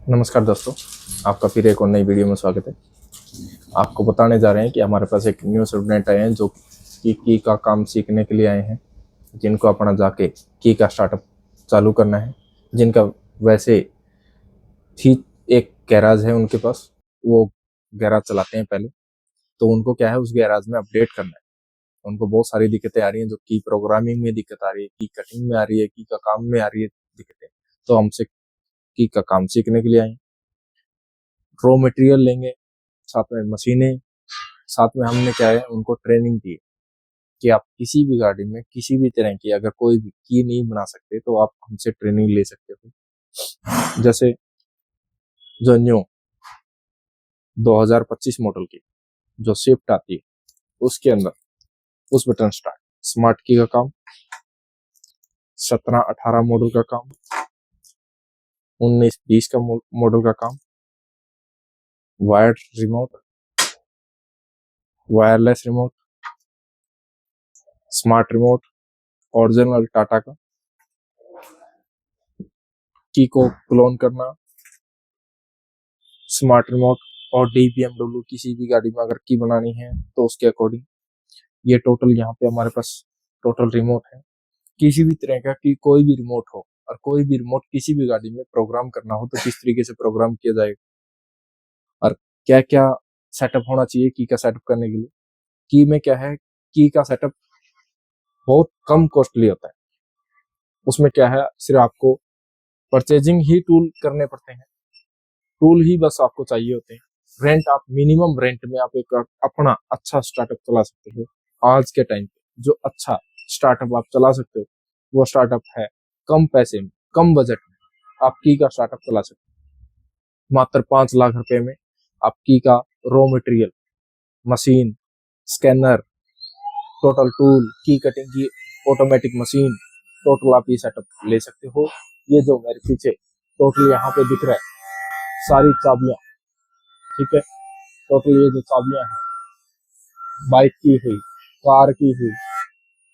नमस्कार दोस्तों, आपका फिर एक और नई वीडियो में स्वागत है। आपको बताने जा रहे हैं कि हमारे पास एक न्यू स्टूडेंट आए हैं जो की का काम सीखने के लिए आए हैं, जिनको अपना जाके की का स्टार्टअप चालू करना है। जिनका वैसे थी एक गैराज है उनके पास, वो गैराज चलाते हैं पहले, तो उनको क्या है उस गैराज में अपडेट करना है। उनको बहुत सारी दिक्कतें आ रही हैं, जो की प्रोग्रामिंग में दिक्कत आ रही है, की कटिंग में आ रही है, की का काम में आ रही है दिक्कतें। तो हमसे की का काम सीखने के लिए आए। रॉ मटेरियल लेंगे, साथ में मशीनें, साथ में हमने क्या है उनको ट्रेनिंग दी कि आप किसी भी गाड़ी में किसी भी तरह की अगर कोई भी की नहीं बना सकते तो आप हमसे ट्रेनिंग ले सकते हो। जैसे जो न्यू 2025 मॉडल की जो स्विफ्ट आती है, उसके अंदर उस बटन स्टार्ट स्मार्ट की का काम, 17-18 मॉडल का काम, 19-20 का मॉडल का काम, wired remote, wireless remote, smart remote, original Tata का, की को क्लोन करना, स्मार्ट रिमोट, और DBMW किसी भी गाड़ी में अगर की बनानी है तो उसके अकॉर्डिंग ये टोटल यहाँ पे हमारे पास टोटल रिमोट है। किसी भी तरह का कि कोई भी रिमोट हो और कोई भी रिमोट किसी भी गाड़ी में प्रोग्राम करना हो तो किस तरीके से प्रोग्राम किया जाएगा और क्या क्या सेटअप होना चाहिए की का सेटअप करने के लिए। की में क्या है, की का सेटअप बहुत कम कॉस्टली होता है। उसमें क्या है, सिर्फ आपको परचेजिंग ही टूल करने पड़ते हैं, टूल ही बस आपको चाहिए होते हैं। रेंट आप मिनिमम रेंट में आप एक अपना अच्छा स्टार्टअप चला सकते हो। आज के टाइम पे जो अच्छा स्टार्टअप आप चला सकते हो वो स्टार्टअप है कम पैसे में, कम बजट में आप की का स्टार्टअप चला सकते हो। मात्र 5 लाख रुपए में आप की का raw material, machine, scanner, total tool, की कटिंग की ऑटोमेटिक मशीन, टोटल आप ये सेटअप ले सकते हो। ये जो मेरे पीछे टोटल यहाँ पे दिख रहा है सारी चाबियां, ठीक है। टोटल ये जो चाबियां हैं बाइक की हुई, कार की हुई,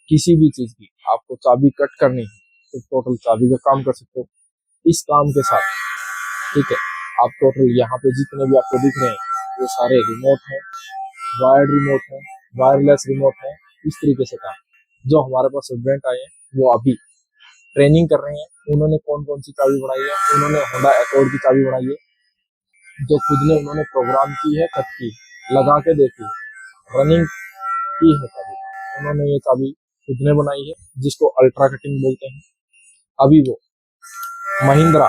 किसी भी चीज की आपको चाबी कट करनी है तो टोटल चाबी का काम कर सकते हो इस काम के साथ, ठीक है। आप टोटल यहाँ पे जितने भी आपको दिख रहे हैं वो सारे रिमोट हैं, वायर्ड रिमोट है, वायरलेस रिमोट है। इस तरीके से काम जो हमारे पास स्टूडेंट आए हैं वो अभी ट्रेनिंग कर रहे हैं। उन्होंने कौन कौन सी चाबी बनाई है, उन्होंने होंडा अकॉर्ड की चाबी बनाई है जो खुद ने उन्होंने प्रोग्राम की है, कट की, लगा के देखी है, रनिंग की है चाबी। उन्होंने ये चाबी खुद ने बनाई है जिसको अल्ट्रा कटिंग बोलते हैं। अभी वो महिंद्रा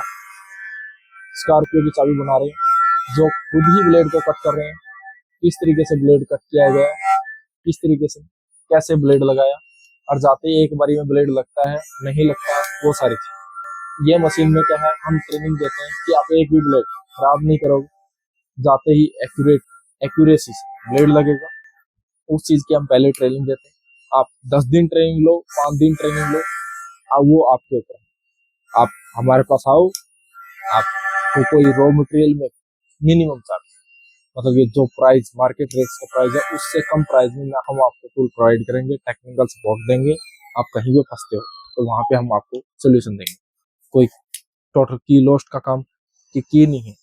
स्कॉर्पियो की चाबी बना रहे हैं जो खुद ही ब्लेड को कट कर रहे हैं। किस तरीके से ब्लेड कट किया गया है, किस तरीके से कैसे ब्लेड लगाया, और जाते ही एक बारी में ब्लेड लगता है नहीं लगता, वो सारी चीज ये मशीन में क्या है हम ट्रेनिंग देते हैं कि आप एक भी ब्लेड खराब नहीं करोगे, जाते ही एक्यूरेसी से ब्लेड लगेगा। उस चीज की हम पहले ट्रेनिंग देते हैं। आप 10 दिन ट्रेनिंग लो, 5 दिन ट्रेनिंग लो, अब वो आपके ऊपर है। आप हमारे पास आओ, आपको कोई रॉ मटेरियल में मिनिमम चार्ज, मतलब ये जो प्राइस मार्केट रेट का प्राइस है उससे कम प्राइस में हम आपको टूल प्रोवाइड करेंगे, टेक्निकल सपोर्ट देंगे। आप कहीं भी फंसते हो तो वहां पे हम आपको सोल्यूशन देंगे। कोई टोटल की लॉस्ट का काम की नहीं है,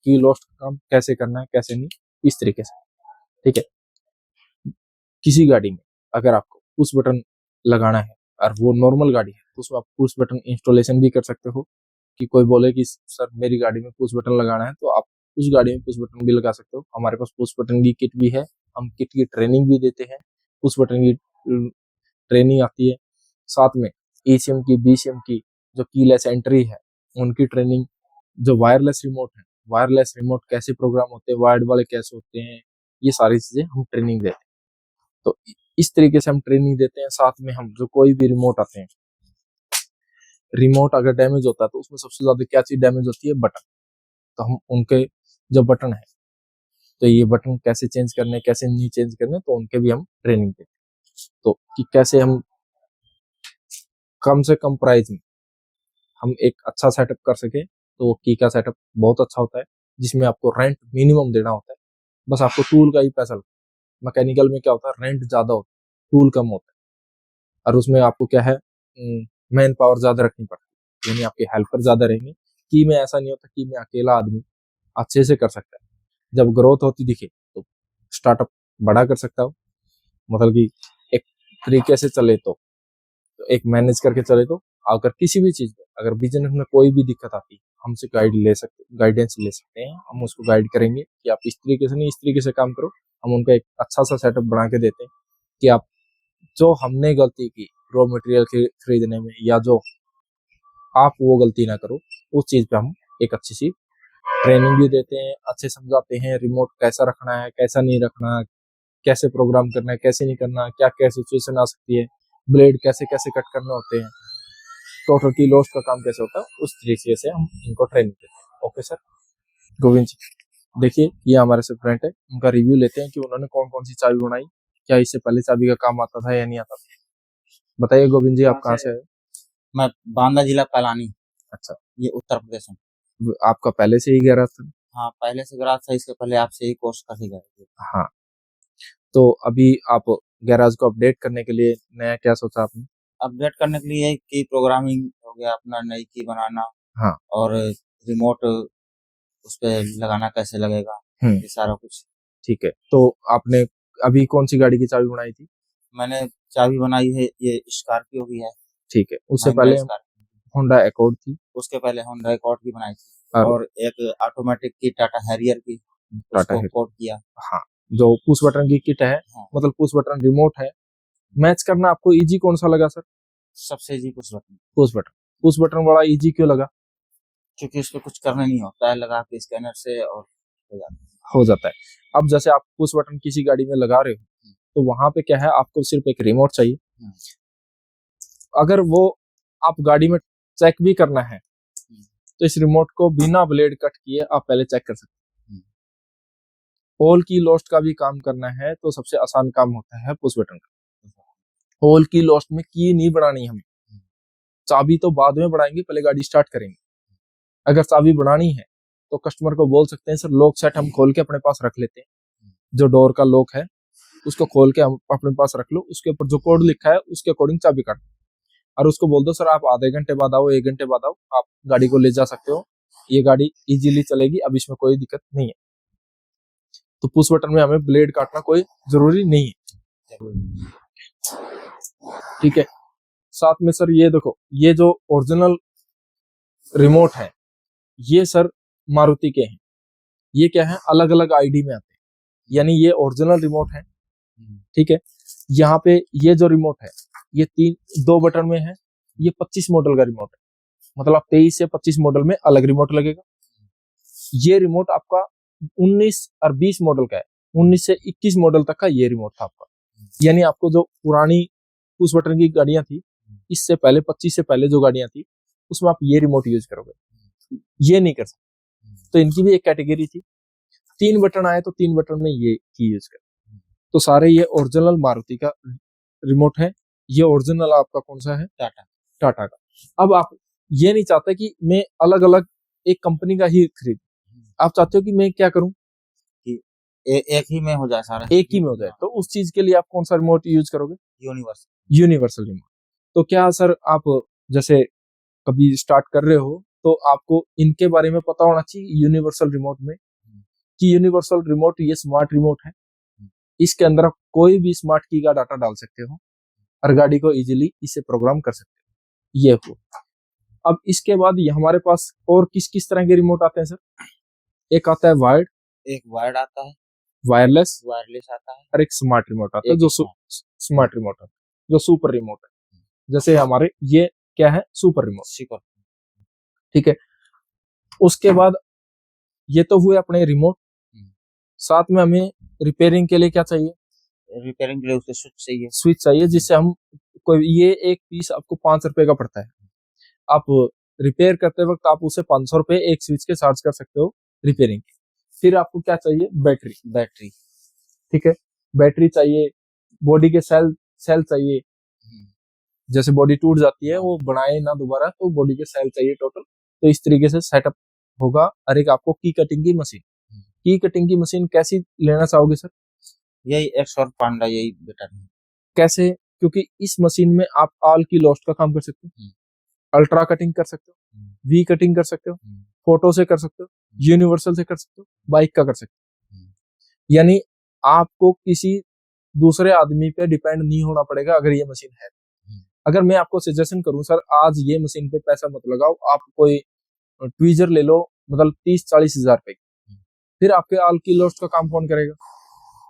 की लॉस्ट का काम कैसे करना है कैसे नहीं, इस तरीके से, ठीक है। किसी गाड़ी में अगर आपको पुश बटन लगाना है और वो नॉर्मल गाड़ी है तो उसमें आप पुश बटन इंस्टॉलेशन भी कर सकते हो। कि कोई बोले कि सर मेरी गाड़ी में पुश बटन लगाना है तो आप उस गाड़ी में पुश बटन भी लगा सकते हो। हमारे पास पुश बटन की किट भी है, हम किट की ट्रेनिंग भी देते हैं। पुश बटन की ट्रेनिंग आती है, साथ में ECM की, BCM की जो कीलेस एंट्री है उनकी ट्रेनिंग, जो वायरलेस रिमोट है, वायरलेस रिमोट कैसे प्रोग्राम होते हैं, वायर्ड वाले कैसे होते हैं, ये सारी चीजें हम ट्रेनिंग देते हैं। तो इस तरीके से हम ट्रेनिंग देते हैं। साथ में हम जो कोई भी रिमोट आते हैं, रिमोट अगर डैमेज होता है तो उसमें सबसे ज्यादा क्या चीज डैमेज होती है, बटन। तो हम उनके जो बटन है तो ये बटन कैसे चेंज करने कैसे नहीं चेंज करने, तो उनके भी हम ट्रेनिंग देते हैं। तो कि कैसे हम कम से कम प्राइस में हम एक अच्छा सेटअप कर सके, तो वो की का सेटअप बहुत अच्छा होता है जिसमें आपको रेंट मिनिमम देना होता है, बस आपको टूल का ही पैसा लगता है। मैकेनिकल में क्या होता है, रेंट ज्यादा होता है, टूल कम होता है, और उसमें आपको क्या है मैन पावर ज्यादा रखनी पड़ती है, यानी आपके हेल्पर ज्यादा रहेंगे की में ऐसा नहीं होता कि मैं अकेला आदमी अच्छे से कर सकता है। जब ग्रोथ होती दिखे तो स्टार्टअप बड़ा कर सकता हो, मतलब कि एक तरीके से चले तो एक मैनेज करके चले तो अगर किसी भी चीज में, अगर बिजनेस में कोई भी दिक्कत आती है, हमसे गाइडेंस ले सकते हैं। हम उसको गाइड करेंगे कि आप इस तरीके से नहीं, इस तरीके से काम करो। हम उनको एक अच्छा सा सेटअप बना के देते हैं कि आप जो हमने गलती की रॉ मटेरियल खरीदने में, या जो आप वो गलती ना करो, उस चीज पे हम एक अच्छी सी ट्रेनिंग भी देते हैं, अच्छे समझाते हैं रिमोट कैसा रखना है, कैसा नहीं रखना, कैसे प्रोग्राम करना है, कैसे नहीं करना, क्या क्या सिचुएशन आ सकती है, ब्लेड कैसे कैसे कट करने होते हैं, टोटल की लॉस का काम कैसे होता है, उस तरीके से हम इनको ट्रेनिंग देते हैं। Okay sir. गोविंद जी, देखिए ये हमारे से फ्रेंड है, उनका रिव्यू लेते हैं कि उन्होंने कौन कौन सी चाबी बनाई, क्या इससे पहले चाबी का काम आता था या नहीं आता था। बताइए गोविंद जी, आप कहाँ से आए? मैं बांदा जिला पलानी, अच्छा, ये उत्तर प्रदेश में। आपका पहले से ही गैराज था? हाँ, पहले से गैराज था, इसके पहले आपसे ही कोर्स कर ही गए थे। हाँ, तो अभी आप गैराज को अपडेट करने के लिए नया क्या सोचा आपने? अपडेट करने के लिए की प्रोग्रामिंग हो गया, अपना नई की बनाना, हाँ, और रिमोट उस पे लगाना कैसे लगेगा, ये सारा कुछ। ठीक है, तो आपने अभी कौन सी गाड़ी की चाबी बनाई थी? मैंने चाबी बनाई है, ये स्कॉर्पियो की है। ठीक है, उससे महिंद्रा पहले स्कॉर्पियो। होंडा अकॉर्ड थी, उसके पहले होंडा अकॉर्ड की बनाई थी, और और एक ऑटोमेटिक की टाटा हैरियर की, टाटा उसको है। कोड किया। हाँ, जो पुश बटन की किट है, हाँ, मतलब पुश बटन रिमोट है, मैच करना आपको इजी कौन सा लगा सर? सबसे easy push button. Push button. Push button बड़ा इजी क्यों लगा? क्योंकि उसको कुछ करना नहीं होता है, लगा के स्कैनर से और हो जाता है। हो जाता है। अब जैसे आप पुश बटन किसी गाड़ी में लगा रहे हो, तो वहां पे क्या है, आपको सिर्फ एक रिमोट चाहिए। अगर वो आप गाड़ी में चेक भी करना है, तो इस रिमोट को बिना ब्लेड कट किए आप पहले चेक कर सकते हैं। होल की लॉस्ट का भी काम करना है तो सबसे आसान काम होता है पुश बटन का। होल की लॉस्ट में की नहीं बढ़ानी हमें, चाबी तो बाद में बढ़ाएंगे, पहले गाड़ी स्टार्ट करेंगे। अगर चाबी बढ़ानी है तो कस्टमर को बोल सकते हैं सर लॉक सेट हम खोल के अपने पास रख लेते हैं, जो डोर का लॉक है उसको खोल के हम अपने पास रख लो, उसके ऊपर जो कोड लिखा है उसके अकॉर्डिंग चाबी काट, और उसको बोल दो सर आप आधे घंटे बाद आओ, 1 घंटे बाद आओ, आप गाड़ी को ले जा सकते हो, ये गाड़ी इजीली चलेगी, अब इसमें कोई दिक्कत नहीं है। तो पुश बटन में हमें ब्लेड काटना कोई जरूरी नहीं है। ठीक है, साथ में सर ये देखो, ये जो ओरिजिनल रिमोट है ये सर मारुति के हैं, ये क्या है अलग अलग आईडी में आते हैं, यानी ये ओरिजिनल रिमोट है। ठीक है, यहाँ पे ये जो रिमोट है ये 2 बटन में है, ये 25 मॉडल का रिमोट है, मतलब 23 से 25 मॉडल में अलग रिमोट लगेगा। ये रिमोट आपका 19 और 20 मॉडल का है, 19 से 21 मॉडल तक का ये रिमोट था आपका। यानी आपको जो पुरानी पुश बटन की गाड़ियां थी, इससे पहले 25 से पहले जो गाड़ियां थी उसमें आप ये रिमोट यूज करोगे, ये नहीं कर सकते। तो इनकी भी एक कैटेगरी थी, 3 बटन आए तो 3 बटन में ये की यूज कर। तो सारे ये ओरिजिनल मारुति का रिमोट है। ये ओरिजिनल आपका कौन सा है? टाटा का। अब आप ये नहीं चाहते कि मैं अलग अलग एक कंपनी का ही खरीद, आप चाहते हो कि मैं क्या करूं कि एक ही में हो जाए सारा, एक ही में हो जाए। तो उस चीज के लिए आप कौन सा रिमोट यूज करोगे? Universal remote. तो क्या सर आप जैसे कभी स्टार्ट कर रहे हो तो आपको इनके बारे में पता होना चाहिए यूनिवर्सल रिमोट में, कि यूनिवर्सल रिमोट ये स्मार्ट रिमोट है, इसके अंदर आप कोई भी स्मार्ट की का डाटा डाल सकते हो और गाड़ी को इजीली इसे प्रोग्राम कर सकते हो। ये हो। अब इसके बाद ये हमारे पास और किस किस तरह के रिमोट आते हैं सर? एक आता है वायर्ड, एक वायर्ड आता है, वायरलेस आता है, और एक स्मार्ट रिमोट आता है, जो स्मार्ट रिमोट है, जो सुपर रिमोट है। जैसे हमारे ये क्या है, सुपर रिमोट। ठीक है, उसके बाद ये तो हुए अपने रिमोट, साथ में हमें रिपेयरिंग के लिए क्या चाहिए? रिपेयरिंग के लिए उसके स्विच चाहिए, जिससे हम कोई, ये एक पीस आपको 5 रुपए का पड़ता है, आप रिपेयर करते वक्त आप उसे 500 रुपए एक स्विच के चार्ज कर सकते हो रिपेयरिंग। फिर आपको क्या चाहिए? बैटरी। ठीक है, बैटरी चाहिए, बॉडी के सेल चाहिए, जैसे बॉडी टूट जाती है वो बनाए ना दोबारा, तो बॉडी के सेल चाहिए टोटल। तो इस तरीके से सेटअप होगा। और एक आपको की कटिंग की मशीन, की कटिंग की मशीन कैसी लेना चाहोगे सर? यही एक्सॉर्ट पांडा, यही बेटर है। कैसे? क्योंकि इस मशीन में आप ऑल की लॉस्ट का काम कर सकते हो। अल्ट्रा कटिंग कर सकते हो, वी कटिंग कर सकते हो, फोटो से कर सकते हो, यूनिवर्सल से कर सकते हो, बाइक का कर सकते हो। यानी आपको किसी दूसरे आदमी पे डिपेंड नहीं होना पड़ेगा अगर ये मशीन है। अगर मैं आपको सजेशन करूं सर आज ये मशीन पे पैसा मत लगाओ, आप कोई ट्वीजर ले लो, मतलब 30-40 हजार पे, फिर आपके आल की लोस्ट का काम कौन करेगा?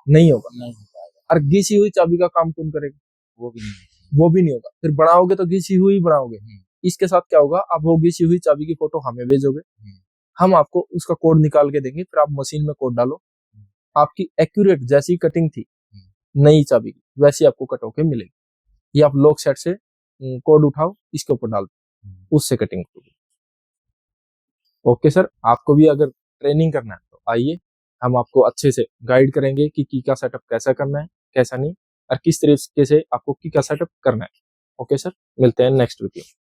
नहीं होगा। नहीं हो पाएगा, और घिसी हुई चाबी का काम कौन करेगा? वो भी नहीं। वो भी नहीं होगा। फिर बनाओगे तो घिसी हुई बनाओगे। इसके साथ क्या होगा, आप वो घिसी हुई चाबी की फोटो हमें भेजोगे, हम आपको उसका कोड निकाल के देंगे, फिर आप मशीन में कोड डालो, आपकी एक्यूरेट जैसी कटिंग थी नई चाबी की वैसी आपको कट होके मिलेगी। ये आप लॉक सेट से कोड उठाओ, इसके ऊपर डाल दो, उससे कटिंग होगी। ओके सर, आपको भी अगर ट्रेनिंग करना है तो आइए, हम आपको अच्छे से गाइड करेंगे कि की का सेटअप कैसा करना है, कैसा नहीं, और किस तरीके से आपको की का सेटअप करना है। ओके सर, मिलते हैं नेक्स्ट वीडियो।